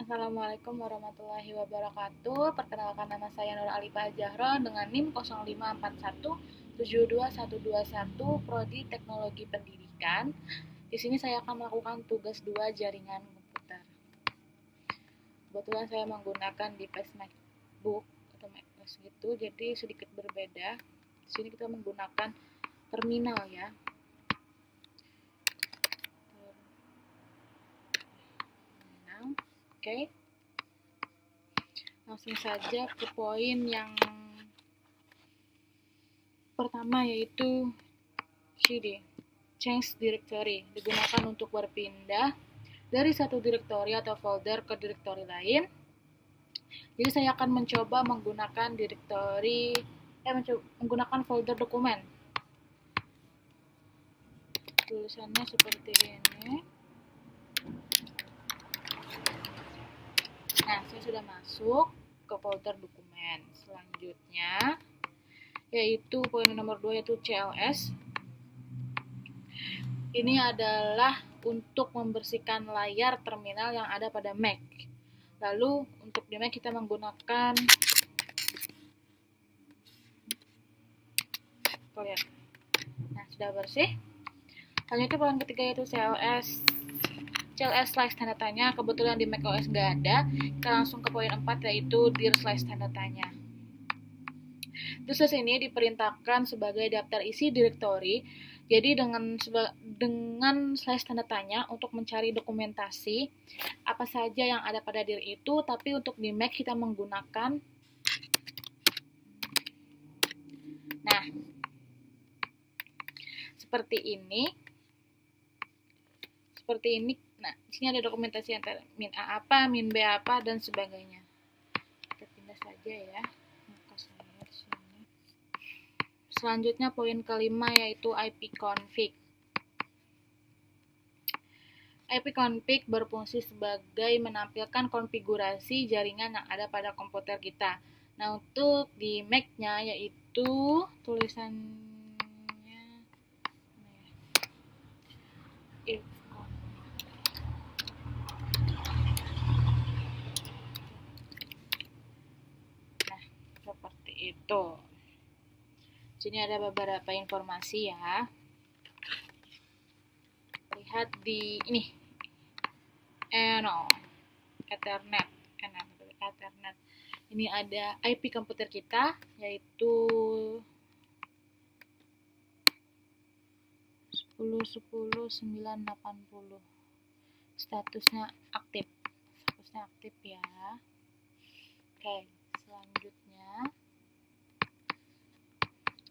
Assalamualaikum warahmatullahi wabarakatuh. Perkenalkan, nama saya Nur Alifah Zahra dengan NIM 0541721121 Prodi Teknologi Pendidikan. Di sini saya akan melakukan tugas 2 jaringan komputer. Kebetulan saya menggunakan device MacBook atau MacOS gitu, jadi sedikit berbeda. Di sini kita menggunakan terminal ya. Oke. Langsung saja ke poin yang pertama, yaitu CD, change directory, digunakan untuk berpindah dari satu direktori atau folder ke direktori lain. Jadi saya akan mencoba menggunakan menggunakan folder dokumen. Tulisannya seperti ini. Nah, saya sudah masuk ke folder dokumen. Selanjutnya yaitu poin nomor 2, yaitu CLS. Ini adalah untuk membersihkan layar terminal yang ada pada Mac. Lalu untuk di Mac kita menggunakan Nah, sudah bersih. Selanjutnya poin ketiga yaitu CLS slice tanda tanya. Kebetulan di macOS nggak ada. Kita langsung ke poin 4, yaitu dir slice tanda tanya. Dir slice ini diperintahkan sebagai daftar isi direktori. Jadi dengan slice tanda tanya untuk mencari dokumentasi apa saja yang ada pada dir itu, tapi untuk di Mac kita menggunakan seperti ini. Nah, di sini ada dokumentasi antara min A apa, min B apa, dan sebagainya. Kita pindah saja ya. Selanjutnya poin kelima yaitu ipconfig. ipconfig berfungsi sebagai menampilkan konfigurasi jaringan yang ada pada komputer kita. Nah, untuk di Mac-nya yaitu tulisannya seperti itu. Sini ada beberapa informasi ya. Lihat di ini. Ethernet. Ini ada IP komputer kita yaitu 10.10.980. Statusnya aktif ya. Oke, selanjutnya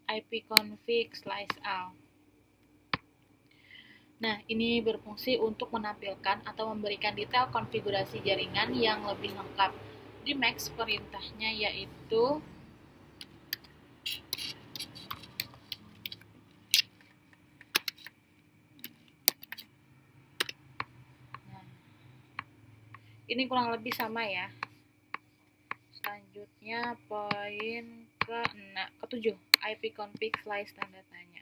ipconfig/all. Nah, ini berfungsi untuk menampilkan atau memberikan detail konfigurasi jaringan yang lebih lengkap. Di Mac perintahnya yaitu ini kurang lebih sama ya. Selanjutnya poin ke-7, ipconfig slice tanda tanya.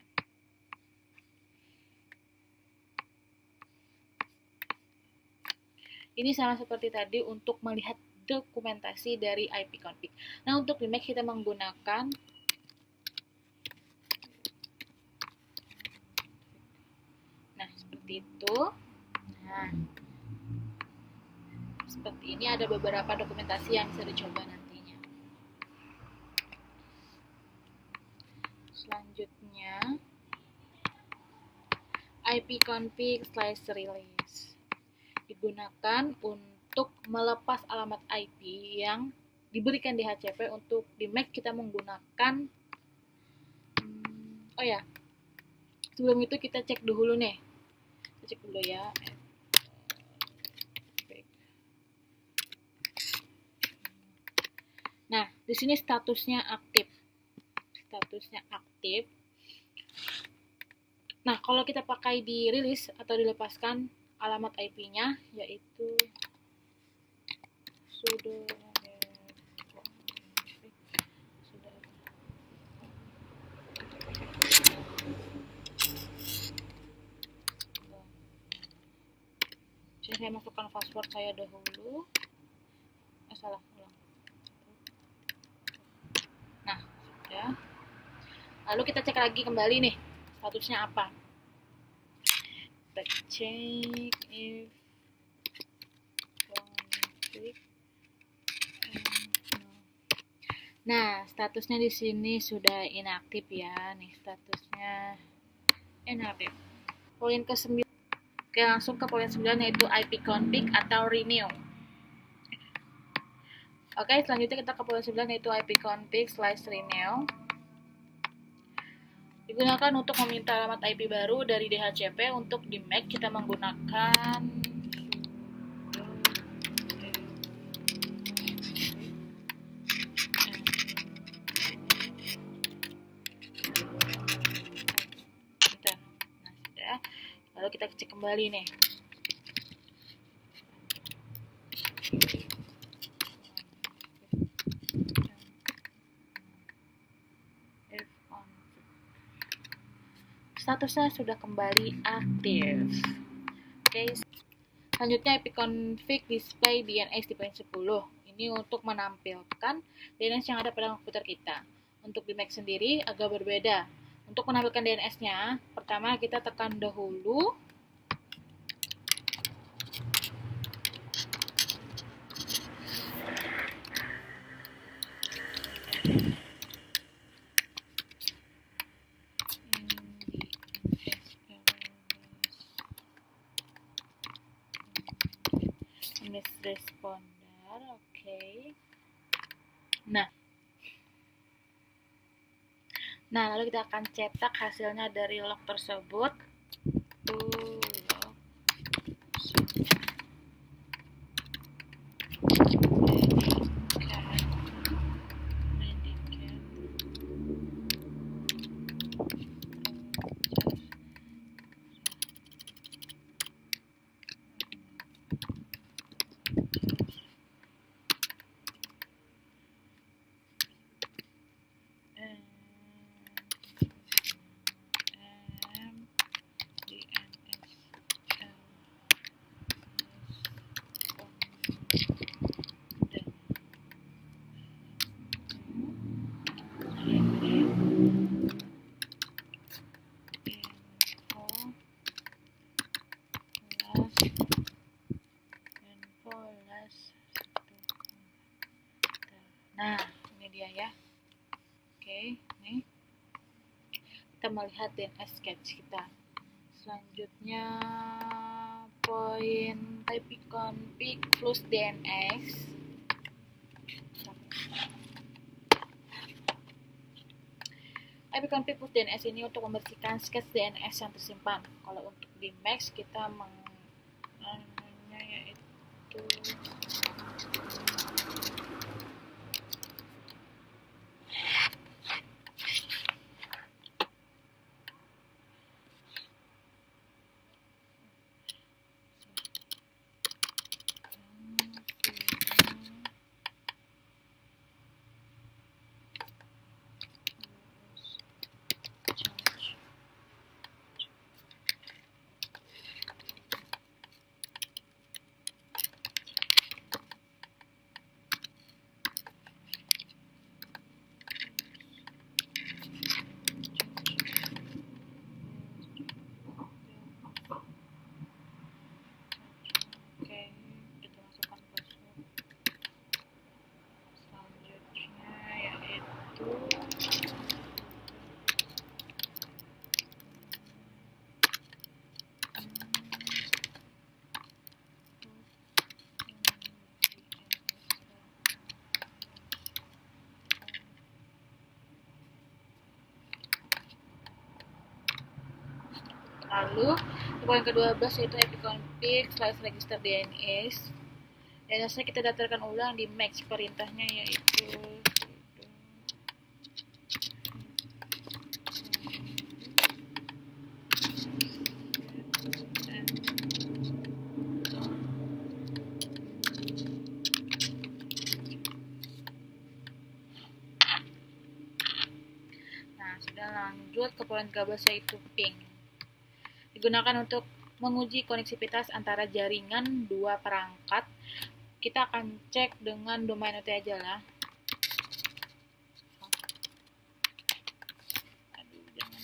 Ini sama seperti tadi untuk melihat dokumentasi dari ipconfig. Nah, untuk di Mac kita menggunakan seperti itu. Nah, seperti ini ada beberapa dokumentasi yang bisa dicoba nantinya. Selanjutnya ipconfig/release digunakan untuk melepas alamat IP yang diberikan di HCP. Untuk di Mac kita menggunakan sebelum itu kita cek dulu nih. Kita cek dulu ya. Nah, di sini statusnya aktif. Nah, kalau kita pakai di release atau dilepaskan alamat IP-nya yaitu sudo saya masukkan password saya dahulu. salah ulang. Nah, sudah. Lalu kita cek lagi kembali nih, statusnya apa. Kita cek if conflict. Nah, statusnya di sini sudah inaktif ya. Nih statusnya inaktif. Poin ke-9. Oke, langsung ke poin 9 yaitu ipconfig atau renew. Oke, selanjutnya kita ke poin 9 yaitu ipconfig/renew. Digunakan untuk meminta alamat IP baru dari DHCP. Untuk di Mac kita menggunakan nah, sudah. Lalu kita cek kembali nih. Statusnya sudah kembali aktif. Oke, selanjutnya ipconfig display DNS di poin 10. Ini untuk menampilkan DNS yang ada pada komputer kita. Untuk di Mac sendiri agak berbeda. Untuk menampilkan DNS-nya, pertama kita tekan dahulu responder. Oke. Nah, lalu kita akan cetak hasilnya dari log tersebut. Nah, ini dia ya. Oke, nih. Kita melihat DNS sketch kita. Selanjutnya poin ipconfig plus DNS. ipconfig plus DNS ini untuk membersihkan sketch DNS yang tersimpan. Kalau untuk di Mac kita yaitu lalu poin ke-12 yaitu ipconfig/register DNS. DNS-nya kita daftarkan ulang di Mac. Perintahnya yaitu sudah lanjut ke poin ke-13 yaitu ping. Digunakan untuk menguji koneksivitas antara jaringan dua perangkat. kita akan cek dengan domain OT aja lah. Aduh, jangan.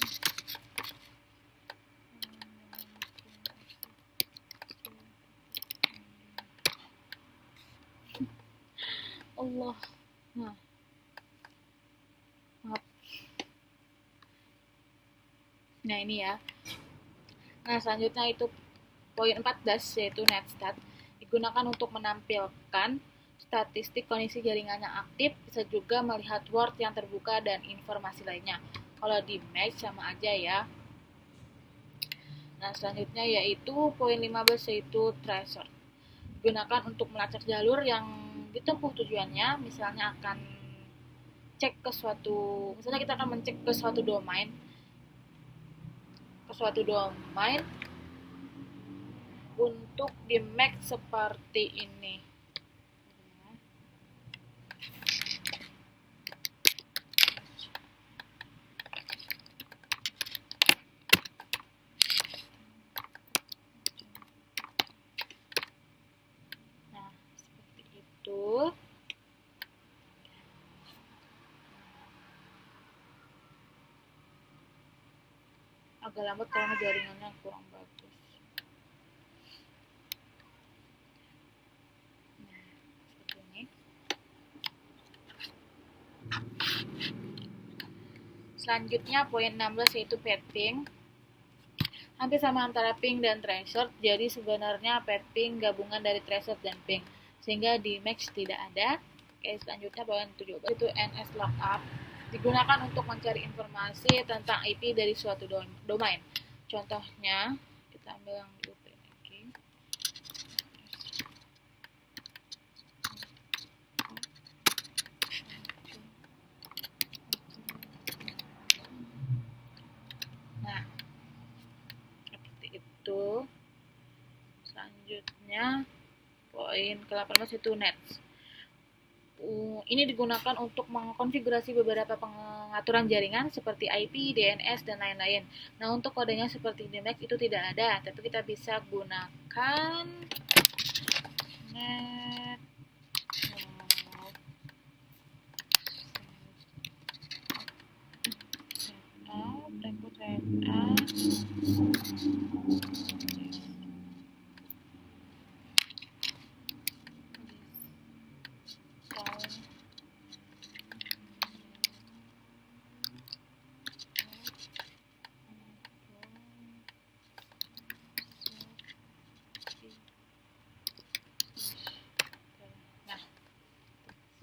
Allah. Nah, maaf. Nah, ini ya. Nah, selanjutnya itu poin 14 yaitu netstat digunakan untuk menampilkan statistik kondisi jaringannya aktif, bisa juga melihat word yang terbuka dan informasi lainnya. Kalau di Mac sama aja ya. Nah, selanjutnya yaitu poin 15 yaitu tracer. Digunakan untuk melacak jalur yang ditempuh tujuannya, misalnya akan cek ke suatu, misalnya kita akan mencek ke suatu domain, untuk di Mac seperti ini. Nah, seperti itu. Agak lambat karena jaringannya kurang bagus. Nah, seperti ini. Selanjutnya poin 16 yaitu ping. Hampir sama antara ping dan tracer, jadi sebenarnya ping gabungan dari tracer dan ping, sehingga di Mac tidak ada. Oke, selanjutnya poin 17 itu NS lookup. Digunakan untuk mencari informasi tentang IP dari suatu domain. Contohnya, kita ambil yang di UP lagi. Nah, seperti itu. Selanjutnya, poin ke-18 itu nets. Ini digunakan untuk mengkonfigurasi beberapa pengaturan jaringan seperti IP, DNS, dan lain-lain. Nah, untuk kodenya seperti di Mac itu tidak ada, tapi kita bisa gunakan net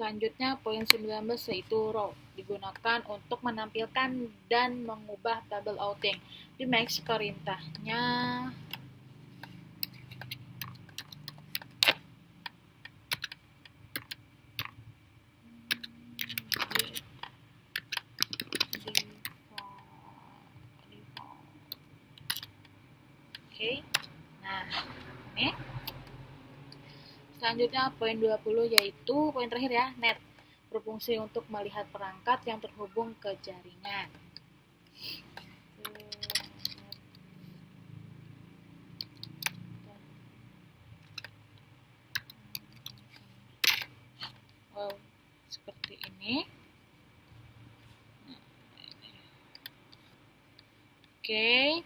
Selanjutnya poin 19 yaitu row, digunakan untuk menampilkan dan mengubah tabel outing. Di Mac perintahnya Oke. Nah, ini selanjutnya poin 20 yaitu poin terakhir ya, net, berfungsi untuk melihat perangkat yang terhubung ke jaringan. Wow, seperti ini. Oke.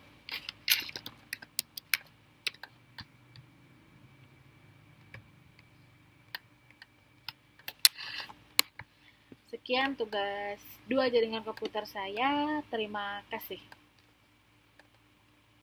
Sekian tugas 2 jaringan komputer saya. Terima kasih.